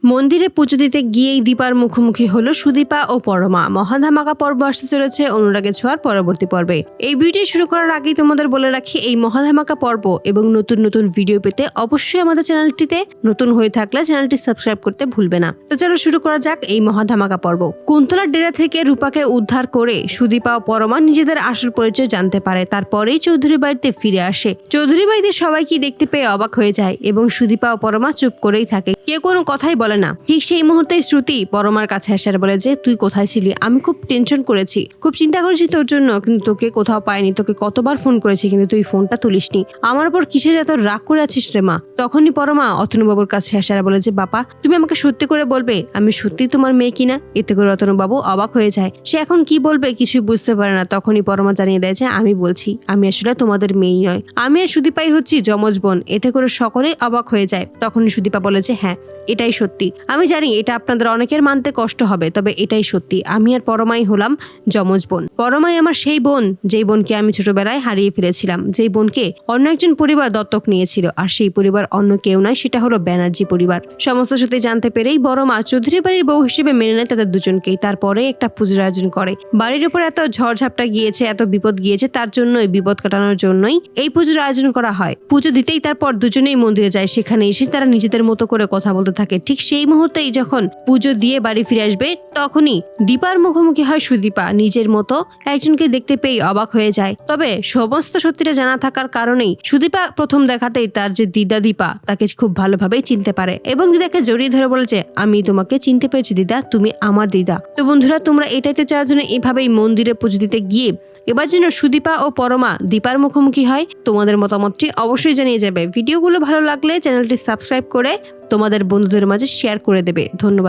মন্দিরে পুজো দিতে গিয়েই দীপার মুখোমুখি হলো সুদীপা ও পরমা। মহাধামাকা পর্ব আসতে চলেছে অনুরাগে ছোঁয়ার পরবর্তী পর্বে। এই ভিডিও শুরু করার আগেই তোমাদের বলে রাখি, এই মহাধামাকা পর্ব এবং নতুন নতুন ভিডিও পেতে অবশ্যই আমাদের চ্যানেলটিতে নতুন হয়ে থাকলে চ্যানেলটি সাবস্ক্রাইব করতে ভুলবে না। তো চলো শুরু করা যাক এই মহাধামাকা পর্ব। কুন্তলার ডেরা থেকে রূপাকে উদ্ধার করে সুদীপা ও পরমা নিজেদের আসল পরিচয় জানতে পারে। তারপরেই চৌধুরী বাড়িতে ফিরে আসে। চৌধুরী বাড়িতে সবাইকে দেখতে পেয়ে অবাক হয়ে যায় এবং সুদীপা ও পরমা চুপ করেই থাকে, কেউ কোনো কথাই বলে না। ঠিক সেই মুহূর্তে শ্রুতি পরমার কাছে এসে বলে যে, তুই কোথায় ছিলি? আমি খুব টেনশন করেছি, খুব চিন্তা করেছি তোর জন্য, কিন্তু তোকে কোথাও পাইনি। তোকে কতবার ফোন করেছি কিন্তু তুই ফোনটা তুলিসনি। আমার উপর কিসের এত রাগ করে আছিস রে মা? তখনই পরমা অতনুবাবুর কাছে এসে বলে যে, বাবা তুমি আমাকে সত্যি করে বলবে আমি সত্যি তোমার মেয়ে কিনা? এতে করে অতনুবাবু অবাক হয়ে যায়। সে এখন কি বলবে কিছুই বুঝতে পারে না। তখনই পরমা জানিয়ে দেয় যে, আমি বলছি আমি আসলে তোমাদের মেয়েই নয়, আমি আর সুদীপাই হচ্ছি যমজ বোন। এতে করে সকলেই অবাক হয়ে যায়। তখনই সুদীপা বলে যে, হ্যাঁ এটাই সত্যি। আমি জানি এটা আপনাদের অনেকের মানতে কষ্ট হবে, তবে এটাই সত্যি। আমি আর পরমাই হলাম যমজ বোন। পরমাই আমার সেই বোন যেই বোনকে আমি ছোটবেলায় হারিয়ে ফেলেছিলাম, যেই বোনকে অন্য একজন পরিবার দত্তক নিয়েছিল। আর সেই পরিবার অন্য কেউ নয়, সেটা হলো ব্যানার্জি পরিবার। সমস্ত সত্যি জানতে পেরেই বড় মা চৌধুরী বাড়ির বউ হিসেবে মেনে নেয় তাদের দুজনকেই। তারপরে একটা পুজোর আয়োজন করে। বাড়ির উপর এত ঝড়ঝাপটা গিয়েছে, এত বিপদ গিয়েছে, তার জন্যই বিপদ কাটানোর জন্যই এই পুজোর আয়োজন করা হয়। পুজো দিতেই তারপর দুজনেই মন্দিরে যায়। সেখানে এসে তারা নিজেদের মতো করে কথা বলতে থাকে। ঠিক সেই মুহূর্তেই যখন পুজো দিয়ে বাড়ি ফিরে আসবে, তখনই দীপার মুখোমুখি হয় সুদীপা। নিজের মতো একজনকে দেখতে পেয়ে অবাক হয়ে যায়। তবে সমস্ত সত্যিটা জানা থাকার কারণেই সুদীপা প্রথম দেখাতেই তার যে দিদা দীপা, তাকে খুব ভালোভাবেই চিনতে পারে এবং দিদাকে জড়িয়ে ধরে বলেছে, আমি তোমাকে চিনতে পেরেছি দিদা, তুমি আমার দিদা। তো বন্ধুরা, তোমরা এটাই তো চাওয়ার জন্য এভাবেই মন্দিরে পুজো দিতে গিয়ে এবার যেন সুদীপা ও পরমা দীপার মুখোমুখি হয়। তোমাদের মতামতটি অবশ্যই জানিয়ে যাবে। ভিডিওগুলো ভালো লাগলে চ্যানেলটি সাবস্ক্রাইব করে তোমাদের বন্ধুদের মাঝে শেয়ার করে দেবে। ধন্যবাদ।